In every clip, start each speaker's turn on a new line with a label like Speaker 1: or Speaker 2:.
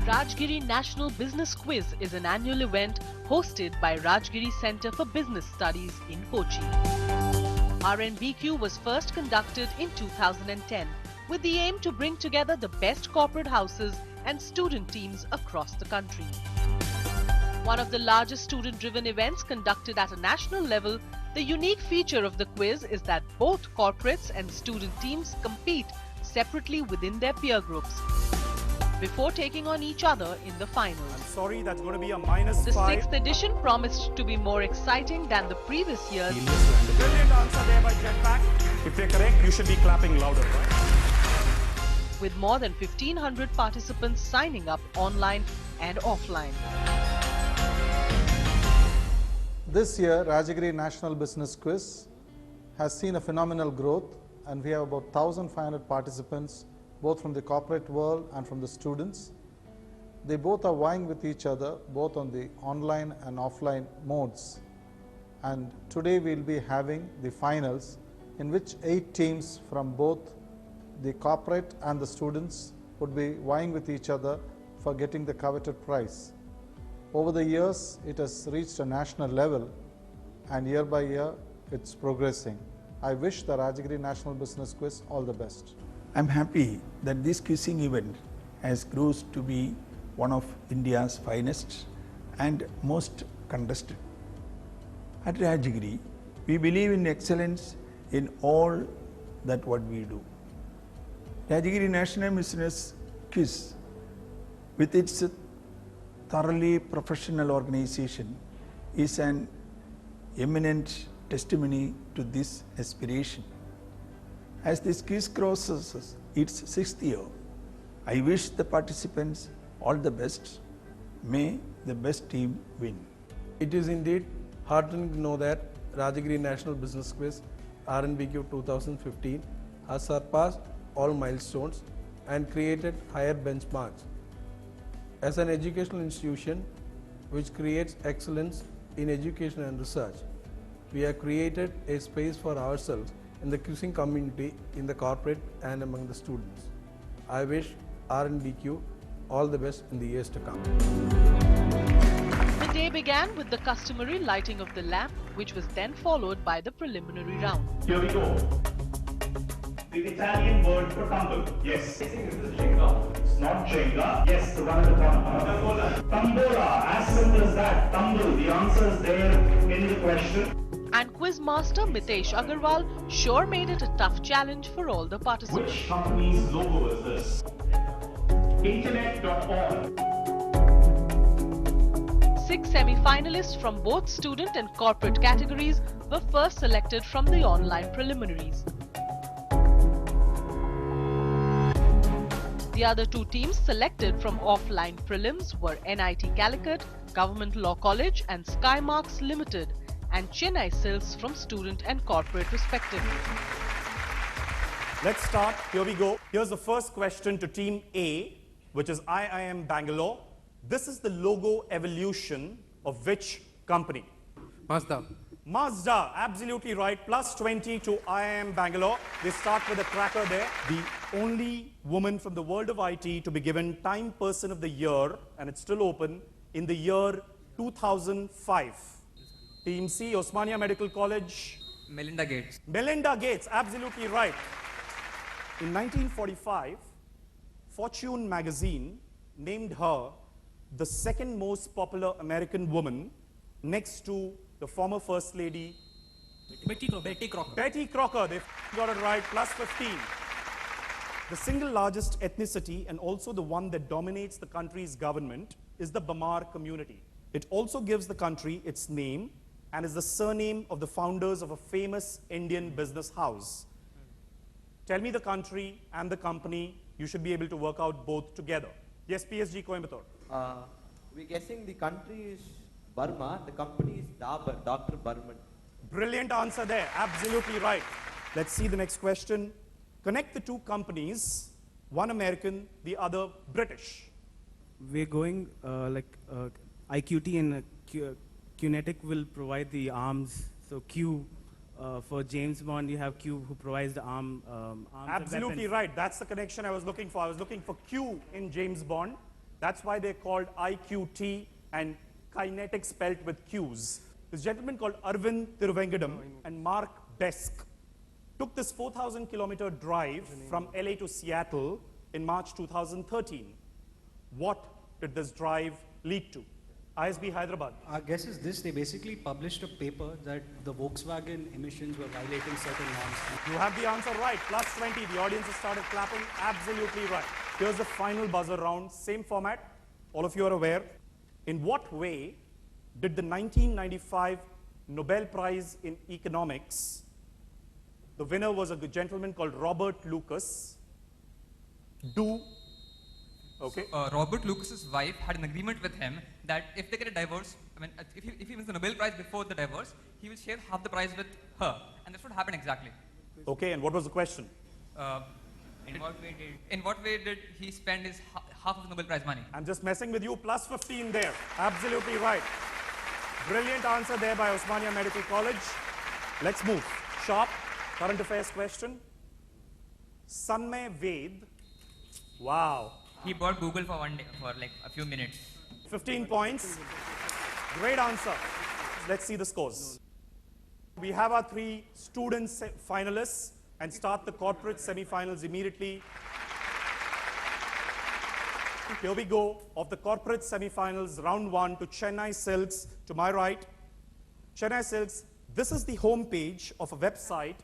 Speaker 1: Rajagiri National Business Quiz is an annual event hosted by Rajagiri Center for Business Studies in Kochi. RNBQ was first conducted in 2010 with the aim to bring together the best corporate houses and student teams across the country. One of the largest student-driven events conducted at a national level, the unique feature of the quiz is that both corporates and student teams compete separately within their peer groups before taking on each other in the finals.
Speaker 2: I'm sorry, that's going to be a -5.
Speaker 1: The 6th edition promised to be more exciting than the previous years.
Speaker 2: Brilliant answer there by Jetpack. If they're correct, you should be clapping louder, right?
Speaker 1: With more than 1,500 participants signing up online and offline.
Speaker 3: This year, Rajagiri National Business Quiz has seen a phenomenal growth, and we have about 1,500 participants both from the corporate world and from the students. They both are vying with each other, both on the online and offline modes. And today we'll be having the finals, in which 8 teams from both the corporate and the students would be vying with each other for getting the coveted prize. Over the years, it has reached a national level, and year by year, it's progressing. I wish the Rajagiri National Business Quiz all the best.
Speaker 4: I'm happy that this quizzing event has grown to be one of India's finest and most contested. At Rajagiri, we believe in excellence in all that what we do. Rajagiri National Business Quiz, with its thoroughly professional organization, is an eminent testimony to this aspiration. As this quiz crosses its 6th year, I wish the participants all the best. May the best team win.
Speaker 5: It is indeed heartening to know that Rajagiri National Business Quiz RNBQ 2015 has surpassed all milestones and created higher benchmarks. As an educational institution which creates excellence in education and research, we have created a space for ourselves in the quizzing community, in the corporate and among the students. I wish RNBQ all the best in the years to come.
Speaker 1: The day began with the customary lighting of the lamp, which was then followed by the preliminary round.
Speaker 6: Here we go. The Italian word for tumble. Yes. It's not Jenga. Yes, the one at the corner. Tambola. As simple as that. Tumble. The answer is there in the question.
Speaker 1: And quiz master Mitesh Agarwal sure made it a tough challenge for all the participants.
Speaker 6: Which company's logo is this? Internet.org.
Speaker 1: 6 semi-finalists from both student and corporate categories were first selected from the online preliminaries. The other 2 teams selected from offline prelims were NIT Calicut, Government Law College and Skymarks Limited, and Chennai Silks from student and corporate respectively.
Speaker 2: Let's start. Here we go. Here's the first question to Team A, which is IIM Bangalore. This is the logo evolution of which company?
Speaker 5: Mazda.
Speaker 2: Mazda, absolutely right. Plus 20 to IIM Bangalore. They start with a cracker there. The only woman from the world of IT to be given Time Person of the Year, and it's still open, in the year 2005. Team C, Osmania Medical College.
Speaker 7: Melinda Gates.
Speaker 2: Melinda Gates, absolutely right. In 1945, Fortune magazine named her the 2nd most popular American woman, next to the former First Lady
Speaker 7: Betty Crocker.
Speaker 2: Betty Crocker. They got it right, plus 15. The single largest ethnicity and also the one that dominates the country's government is the Bamar community. It also gives the country its name and is the surname of the founders of a famous Indian business house. Tell me the country and the company. You should be able to work out both together. Yes, PSG Coimbatore.
Speaker 8: We're guessing the country is Burma, the company is Dabur, Dr. Burman.
Speaker 2: Brilliant answer there. Absolutely right. Let's see the next question. Connect the two companies, one American, the other British.
Speaker 9: We're going IQT and Kinetic will provide the arms. So Q for James Bond, you have Q who provides the arms.
Speaker 2: Absolutely right. That's the connection I was looking for. I was looking for Q in James Bond. That's why they're called IQT and Kinetic spelt with Q's. This gentleman called Arvind Thiruvengadam and Mark Besk took this 4,000-kilometer drive from LA to Seattle in March 2013. What did this drive lead to? ISB Hyderabad.
Speaker 10: Our guess is this: they basically published a paper that the Volkswagen emissions were violating certain norms.
Speaker 2: You have the answer right. Plus 20. The audience has started clapping. Absolutely right. Here's the final buzzer round. Same format. All of you are aware. In what way did the 1995 Nobel Prize in Economics, the winner was a gentleman called Robert Lucas, do? Okay.
Speaker 7: Robert Lucas's wife had an agreement with him that if they get a divorce, if he wins the Nobel Prize before the divorce, he will share half the prize with her, and that's what happened exactly.
Speaker 2: Okay, and what was the question?
Speaker 7: In what way did he spend his half of the Nobel Prize money?
Speaker 2: I'm just messing with you. Plus 15 there. Absolutely right. Brilliant answer there by Osmania Medical College. Let's move. Sharp current affairs question. Sanmay Ved. Wow.
Speaker 7: He bought Google for one day, for like a few minutes.
Speaker 2: 15 points. Great answer. Let's see the scores. We have our three student finalists and start the corporate semi-finals immediately. Here we go of the corporate semi-finals, round one, to Chennai Silks, to my right. Chennai Silks, this is the home page of a website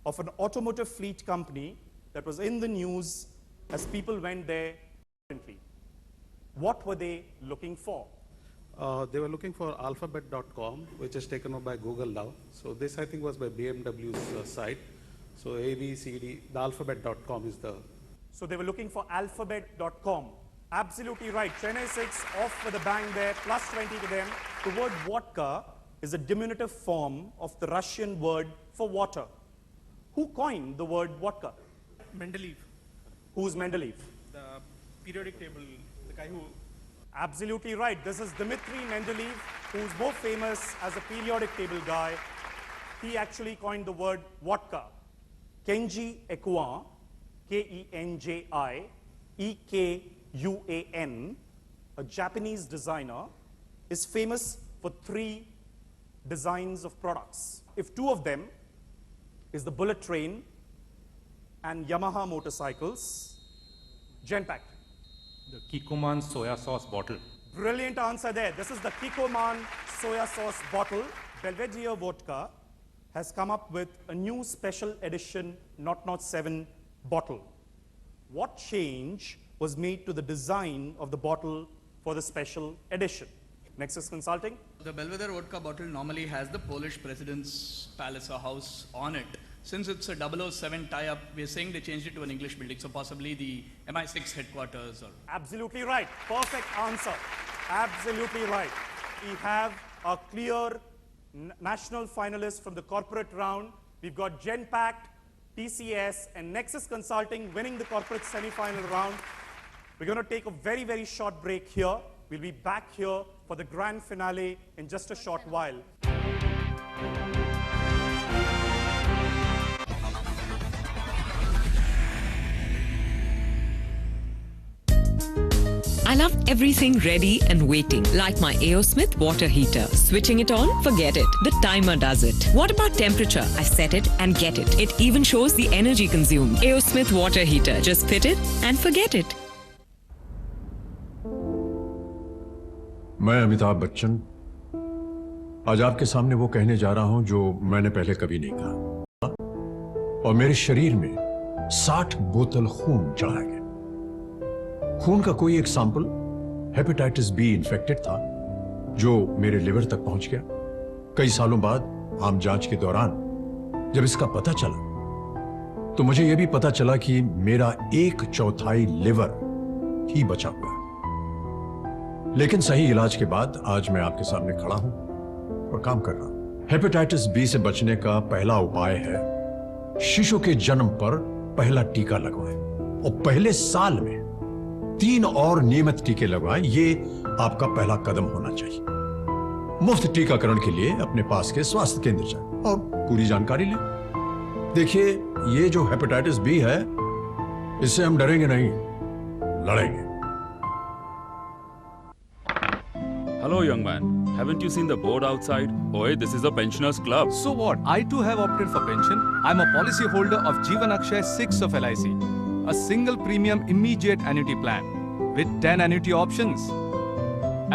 Speaker 2: of an automotive fleet company that was in the news as people went there. What were they looking for?
Speaker 11: They were looking for alphabet.com, which is taken up by Google now. So this, I think, was by BMW's site. So A, B, C, D, the alphabet.com is the...
Speaker 2: So they were looking for alphabet.com. Absolutely right. Chennai 6 off with a bang there, plus 20 to them. The word vodka is a diminutive form of the Russian word for water. Who coined the word vodka?
Speaker 9: Mendeleev.
Speaker 2: Who's Mendeleev?
Speaker 9: The periodic table, the guy who...
Speaker 2: Absolutely right. This is Dmitry Mendeleev, who's more famous as a periodic table guy. He actually coined the word vodka. Kenji Ekuan, Kenji Ekuan, a Japanese designer, is famous for three designs of products. If two of them is the bullet train and Yamaha motorcycles, Genpact.
Speaker 12: The Kikkoman soya sauce bottle.
Speaker 2: Brilliant answer there. This is the Kikkoman soya sauce bottle. Belvedere Vodka has come up with a new special edition 007 bottle. What change was made to the design of the bottle for the special edition? Nexus Consulting.
Speaker 13: The Belvedere Vodka bottle normally has the Polish president's palace or house on it. Since it's a 007 tie-up, we're saying they changed it to an English building, so possibly the MI6 headquarters. Or
Speaker 2: Absolutely right. Perfect answer. Absolutely right. We have a clear national finalist from the corporate round. We've got Genpact, TCS, and Nexus Consulting winning the corporate semi-final round. We're going to take a very, very short break here. We'll be back here for the grand finale in just a short while.
Speaker 14: I love everything ready and waiting, like my A.O. Smith water heater. Switching it on? Forget it. The timer does it. What about temperature? I set it and get it. It even shows the energy consumed. A.O. Smith water heater. Just fit it and forget it.
Speaker 15: मैं अमिताभ बच्चन आज आपके सामने वो कहने जा रहा हूं जो मैंने पहले कभी नहीं कहा, और मेरे शरीर में 60 बोतल खून चढ़ा गया। खून का कोई एक सैंपल हेपेटाइटिस बी इन्फेक्टेड था जो मेरे लिवर तक पहुंच गया। कई सालों बाद आम जांच के दौरान जब इसका पता चला तो मुझे यह भी पता चला कि मेरा 1/4 लिवर ही बचा हुआ है। लेकिन सही इलाज के बाद आज मैं आपके सामने खड़ा हूं और काम कर रहा हूं। हेपेटाइटिस बी से बचने का पहला उपाय है शिशु के जन्म पर पहला टीका लगवाएं और पहले साल में 3 और नियमित टीके लगवाएं। ये आपका पहला कदम होना चाहिए। मुफ्त टीकाकरण के लिए अपने पास के स्वास्थ्य केंद्र जाएं और पूरी जानकारी लें। देखिए, ये जो हेपेटाइटिस बी है, इससे हम डरेंगे नहीं, लड़ेंगे।
Speaker 16: Hello, young man. Haven't you seen the board outside? Oi, this is a pensioners club.
Speaker 17: So what? I too have opted for pension. I'm a policy holder of Jeevan Akshay 6 of LIC, a single premium immediate annuity plan with 10 annuity options.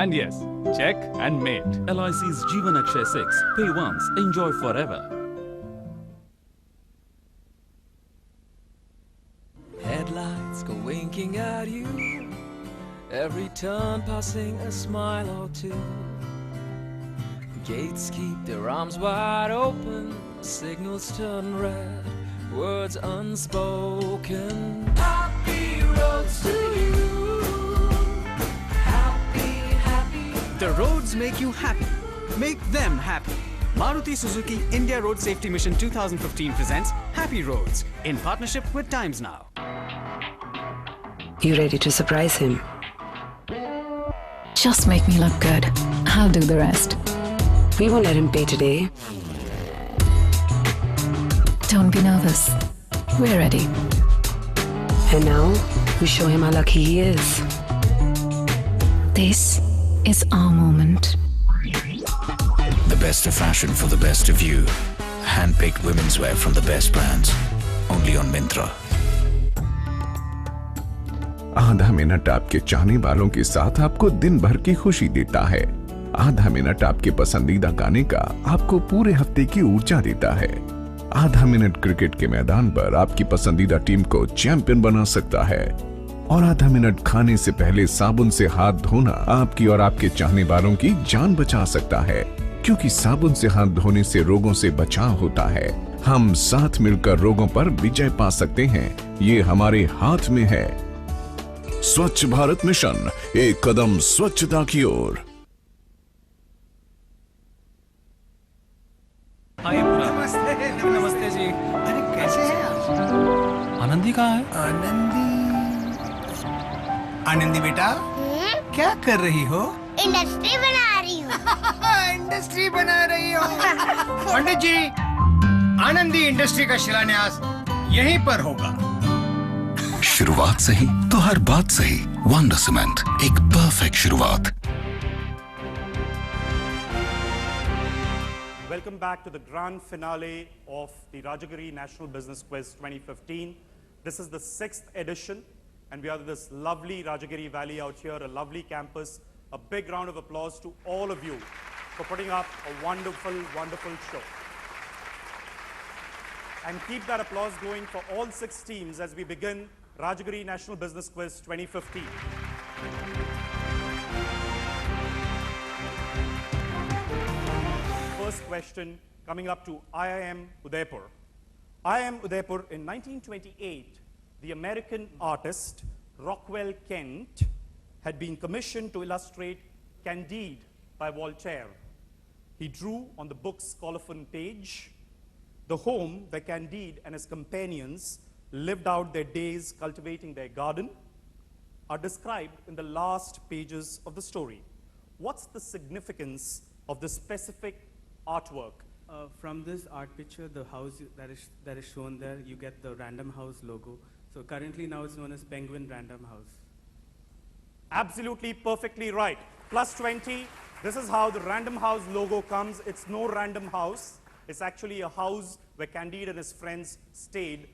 Speaker 17: And yes, check and mate.
Speaker 16: LIC's Jeevan Akshay 6. Pay once, enjoy forever.
Speaker 18: Headlights go winking at you. Every turn passing a smile or two. Gates keep their arms wide open. Signals turn red. Words unspoken. Happy roads to you. Happy, happy.
Speaker 10: The roads make you happy. Make them happy. Maruti Suzuki India Road Safety Mission 2015 presents Happy Roads in partnership with Times Now.
Speaker 19: You ready to surprise him?
Speaker 20: Just make me look good. I'll do the rest.
Speaker 19: We won't let him pay today.
Speaker 20: Don't be nervous. We're ready.
Speaker 19: And now, we show him how lucky he is.
Speaker 20: This is our moment.
Speaker 21: The best of fashion for the best of you. Hand-picked women's wear from the best brands. Only on Myntra.
Speaker 22: आधा minute आपके चाहने वालों के साथ आपको दिन भर की खुशी देता है। आधा मिनट आपके पसंदीदा गाने का आपको पूरे हफ्ते की ऊर्जा देता है। आधा मिनट क्रिकेट के मैदान पर आपकी पसंदीदा टीम को चैंपियन बना सकता है। और आधा मिनट खाने से पहले साबुन से हाथ धोना आपकी और आपके चाहने वालों की जान बचा सकता है, क्योंकि साबुन से हाथ धोने से रोगों से बचाव होता है। हम साथ मिलकर रोगों पर विजय पा सकते हैं। ये हमारे हाथ में है। स्वच्छ भारत मिशन, एक कदम स्वच्छता की ओर।
Speaker 10: नमस्ते नमस्ते जी। अरे कैसे हैं आप? आनंदी कहाँ है? आनंदी बेटा, क्या कर रही हो?
Speaker 23: इंडस्ट्री बना रही हूँ।
Speaker 10: इंडस्ट्री बना रही हो? पंडित जी, आनंदी इंडस्ट्री का शिलान्यास यहीं पर होगा।
Speaker 21: शुरुआत सही तो हर बात सही। वंडर सीमेंट, एक परफेक्ट शुरुआत।
Speaker 2: Welcome back to the grand finale of the Rajagiri National Business Quiz 2015. This is the 6th edition, and we are in this lovely Rajagiri Valley out here, a lovely campus. A big round of applause to all of you for putting up a wonderful, wonderful show. And keep that applause going for all 6 teams as we begin Rajagiri National Business Quiz 2015. First question coming up to IIM Udaipur. IIM Udaipur in 1928, the American artist Rockwell Kent had been commissioned to illustrate Candide by Voltaire. He drew on the book's colophon page the home where Candide and his companions lived out their days cultivating their garden are described in the last pages of the story. What's the significance of this specific artwork?
Speaker 9: From this art picture, the house that is shown there, you get the Random House logo. So currently now it's known as Penguin Random House.
Speaker 2: Absolutely perfectly right. Plus 20. This is how the Random House logo comes. It's no random house. It's actually a house where Candide and his friends stayed.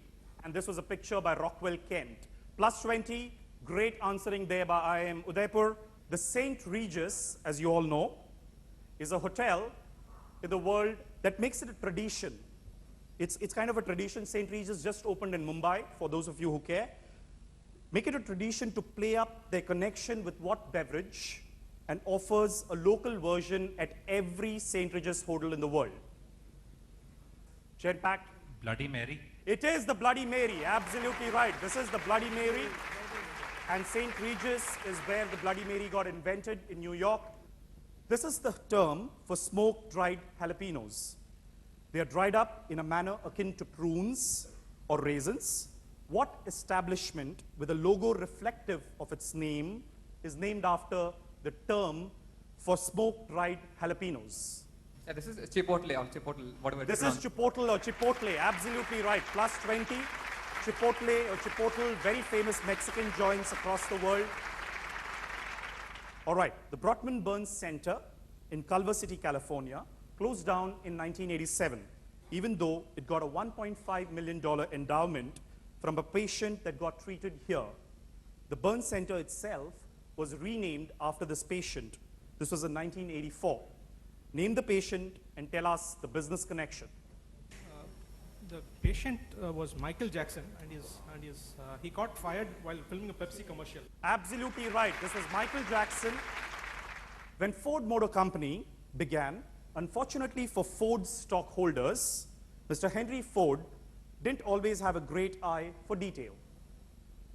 Speaker 2: And this was a picture by Rockwell Kent. Plus 20, great answering there by IIM Udaipur. The St. Regis, as you all know, is a hotel in the world that makes it a tradition. It's kind of a tradition. St. Regis just opened in Mumbai, for those of you who care. Make it a tradition to play up their connection with what beverage and offers a local version at every St. Regis hotel in the world. Jetpack?
Speaker 12: Bloody Mary.
Speaker 2: It is the Bloody Mary, absolutely right. This is the Bloody Mary. And St. Regis is where the Bloody Mary got invented in New York. This is the term for smoke-dried jalapenos. They are dried up in a manner akin to prunes or raisins. What establishment with a logo reflective of its name is named after the term for smoke-dried jalapenos?
Speaker 7: Yeah, this is Chipotle or Chipotle, whatever.
Speaker 2: This is Chipotle or Chipotle, absolutely right. Plus 20. Chipotle or Chipotle, very famous Mexican joints across the world. All right, the Brotman Burns Center in Culver City, California, closed down in 1987, even though it got a $1.5 million endowment from a patient that got treated here. The Burns Center itself was renamed after this patient. This was in 1984. Name the patient and tell us the business connection.
Speaker 3: The patient was Michael Jackson, and he got fired while filming a Pepsi commercial.
Speaker 2: Absolutely right. This was Michael Jackson. When Ford Motor Company began, unfortunately for Ford's stockholders, Mr. Henry Ford didn't always have a great eye for detail.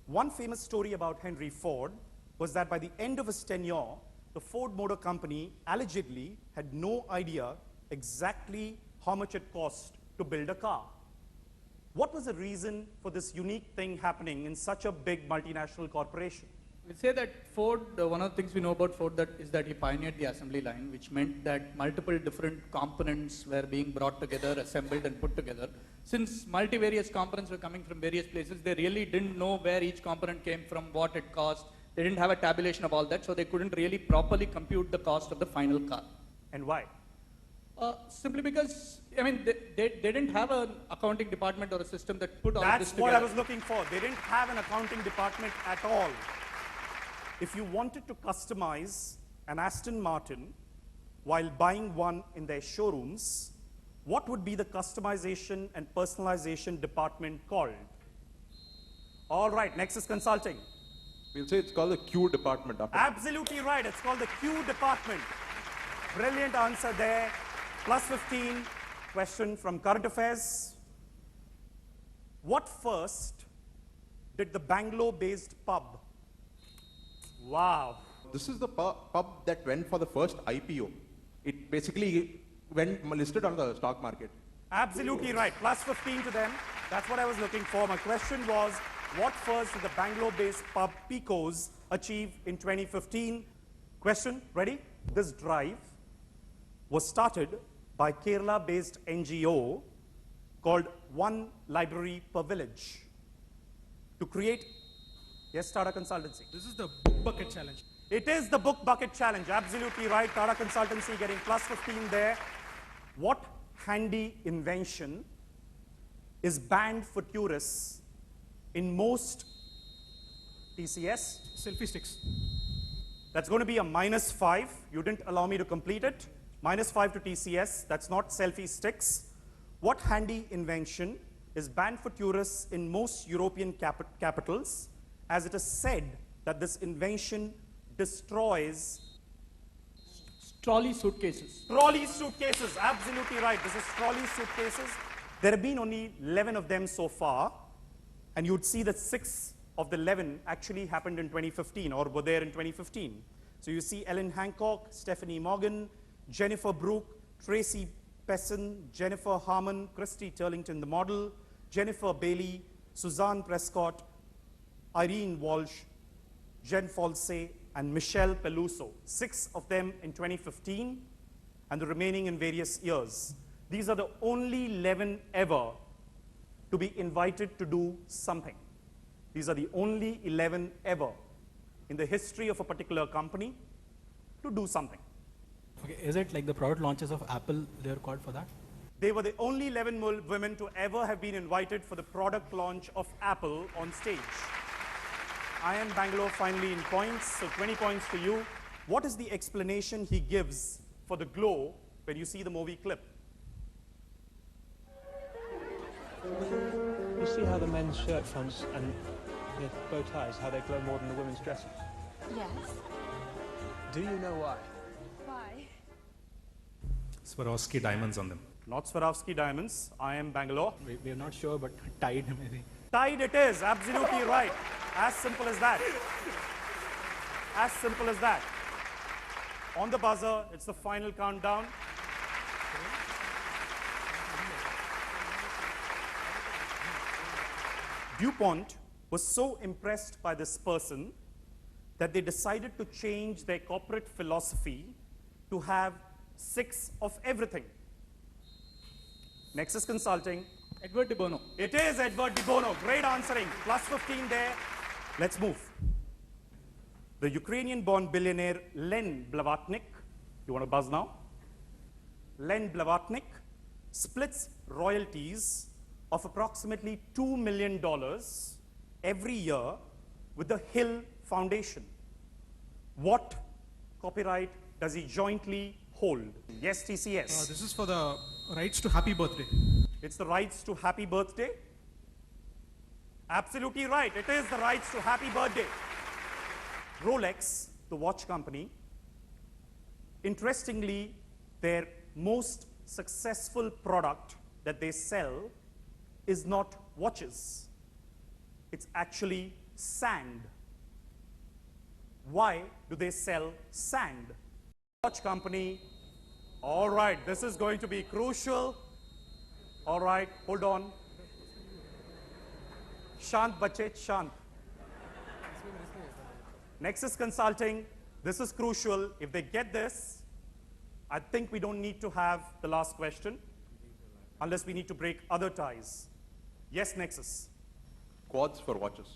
Speaker 2: One famous story about Henry Ford was that by the end of his tenure, the Ford Motor Company allegedly had no idea exactly how much it cost to build a car. What was the reason for this unique thing happening in such a big multinational corporation?
Speaker 13: We say that Ford, one of the things we know about Ford is that he pioneered the assembly line, which meant that multiple different components were being brought together, assembled and put together. Since multivarious components were coming from various places, they really didn't know where each component came from, what it cost. They didn't have a tabulation of all that, so they couldn't really properly compute the cost of the final car.
Speaker 2: And why?
Speaker 13: Simply because, I mean, they didn't have an accounting department or a system that put all this together.
Speaker 2: That's what I was looking for. They didn't have an accounting department at all. If you wanted to customize an Aston Martin while buying one in their showrooms, what would be the customization and personalization department called? All right, next is consulting.
Speaker 4: We'll say it's called the Q department.
Speaker 2: Absolutely right. It's called the Q department. Brilliant answer there. Plus 15. Question from current affairs. What first did the Bangalore-based pub? Wow.
Speaker 4: This is the pub that went for the first IPO. It basically went listed on the stock market.
Speaker 2: Absolutely right. Plus 15 to them. That's what I was looking for. My question was, what first did the Bangalore-based pub Picos achieve in 2015? Question, ready? This drive was started by Kerala-based NGO called One Library Per Village to create, yes, Tata Consultancy.
Speaker 3: This is the book bucket challenge.
Speaker 2: It is the book bucket challenge, absolutely right. Tata Consultancy getting plus 15 there. What handy invention is banned for tourists in most TCS?
Speaker 3: Selfie sticks.
Speaker 2: That's going to be a -5. You didn't allow me to complete it. -5 to TCS. That's not selfie sticks. What handy invention is banned for tourists in most European capitals, as it is said that this invention destroys
Speaker 13: trolley suitcases.
Speaker 2: Trolley suitcases, absolutely right. This is trolley suitcases. There have been only 11 of them so far, and you'd see that 6 of the 11 actually happened in 2015 or were there in 2015. So you see Ellen Hancock, Stephanie Morgan, Jennifer Brooke, Tracy Pesson, Jennifer Harmon, Christy Turlington, the model, Jennifer Bailey, Suzanne Prescott, Irene Walsh, Jen Falsey, and Michelle Peluso. 6 of them in 2015, and the remaining in various years. These are the only 11 ever to be invited to do something. These are the only 11 ever in the history of a particular company to do something.
Speaker 6: Okay, is it like the product launches of Apple, they're called for that?
Speaker 2: They were the only 11 women to ever have been invited for the product launch of Apple on stage. I am Bangalore finally in points, so 20 points for you. What is the explanation he gives for the glow when you see the movie clip?
Speaker 24: You see how the men's shirt fronts and the bow ties, how they glow more than the women's dresses?
Speaker 25: Yes.
Speaker 24: Do you know why?
Speaker 25: Why?
Speaker 12: Swarovski diamonds on them.
Speaker 2: Not Swarovski diamonds. I am Bangalore.
Speaker 6: We're not sure, but tied maybe.
Speaker 2: Tied it is, absolutely right. As simple as that. As simple as that. On the buzzer, it's the final countdown. DuPont was so impressed by this person that they decided to change their corporate philosophy to have 6 of everything. Nexus Consulting.
Speaker 13: Edward de Bono.
Speaker 2: It is Edward de Bono. Great answering. Plus 15 there. Let's move. The Ukrainian-born billionaire Len Blavatnik, you want to buzz now? Len Blavatnik splits royalties of approximately $2 million every year with the Hill Foundation. What copyright does he jointly hold? Yes, TCS.
Speaker 3: This is for the rights to Happy Birthday.
Speaker 2: It's the rights to Happy Birthday? Absolutely right. It is the rights to Happy Birthday. Rolex, the watch company, interestingly, their most successful product that they sell is not watches. It's actually sand. Why do they sell sand? Watch company. All right, this is going to be crucial. All right, hold on. Shant Bachet, Shant. Nexus Consulting, this is crucial. If they get this, I think we don't need to have the last question unless we need to break other ties. Yes, Nexus.
Speaker 4: Quartz for watches.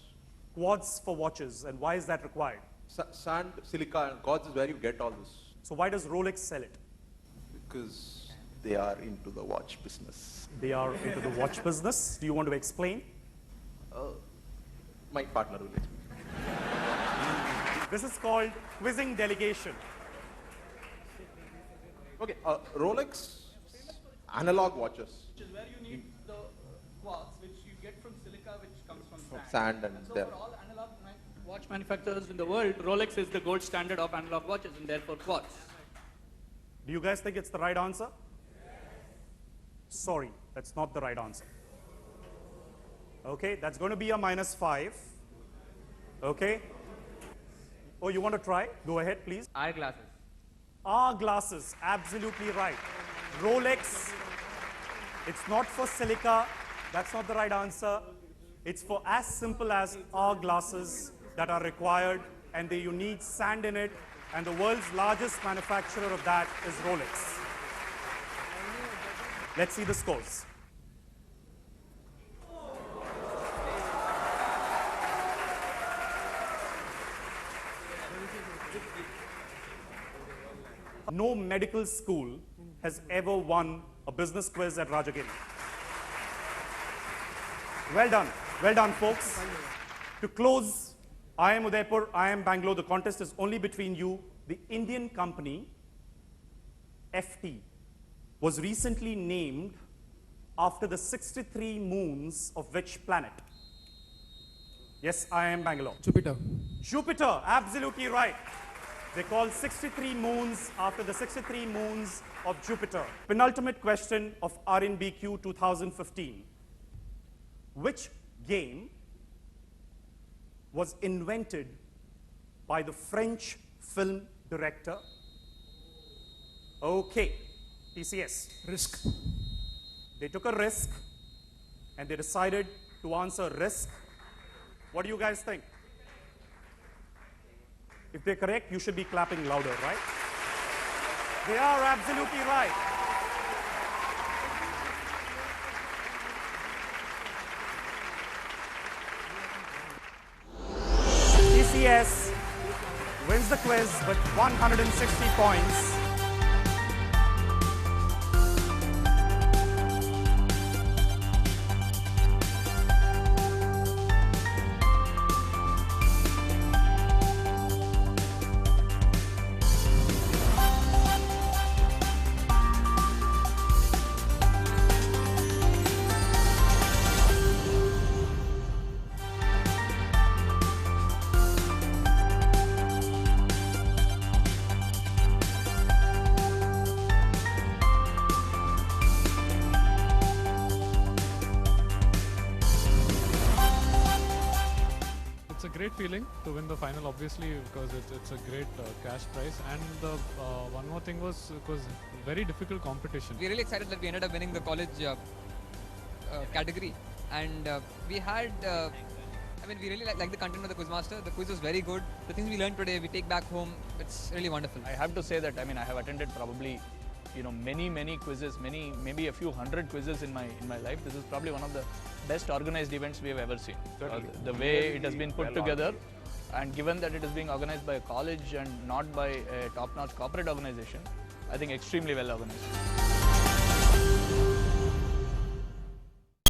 Speaker 2: Quartz for watches, and why is that required?
Speaker 4: Sand, silica, and quartz is where you get all this.
Speaker 2: So why does Rolex sell it?
Speaker 4: Because they are into the watch business.
Speaker 2: They are into the watch business. Do you want to explain?
Speaker 4: My partner will explain.
Speaker 2: This is called quizzing delegation.
Speaker 4: Okay, Rolex analog watches.
Speaker 13: Which is where you need the quartz, which you get from silica, which comes from
Speaker 4: Sand and
Speaker 13: so for all analog watch manufacturers in the world, Rolex is the gold standard of analog watches and therefore quartz.
Speaker 2: Do you guys think it's the right answer? Sorry, that's not the right answer. Okay, that's going to be a -5. Okay. Oh, you want to try? Go ahead, please.
Speaker 7: Eyeglasses.
Speaker 2: Glasses, absolutely right. Rolex, it's not for silica. That's not the right answer. It's for as simple as glasses that are required, and you need sand in it, and the world's largest manufacturer of that is Rolex. Let's see the scores. No medical school has ever won a business quiz at Rajagiri. Well done, folks. To close, I am Udaipur, I am Bangalore. The contest is only between you. The Indian company, FT, was recently named after the 63 moons of which planet? Yes, I am Bangalore.
Speaker 3: Jupiter.
Speaker 2: Jupiter, absolutely right. They call 63 moons after the 63 moons of Jupiter. Penultimate question of RNBQ 2015. Which game was invented by the French film director? Okay, TCS.
Speaker 3: Risk.
Speaker 2: They took a risk and they decided to answer risk. What do you guys think? If they're correct, you should be clapping louder, right? They are absolutely right. TCS wins the quiz with 160 points.
Speaker 1: great feeling to win the final, obviously, because it's a great cash prize. And the one more thing was, it was very difficult competition.
Speaker 7: We're really excited that we ended up winning the college category. And we had, I mean, we really like the content of the Quizmaster. The quiz was very good. The things we learned today, we take back home. It's really wonderful.
Speaker 5: I have to say that, I mean, I have attended probably, you know, many quizzes, maybe a few hundred quizzes in my life. This is probably one of the best organized events we have ever seen. The way it has been put together, and given that it is being organized by a college and not by a top-notch corporate organization, I think extremely well organized.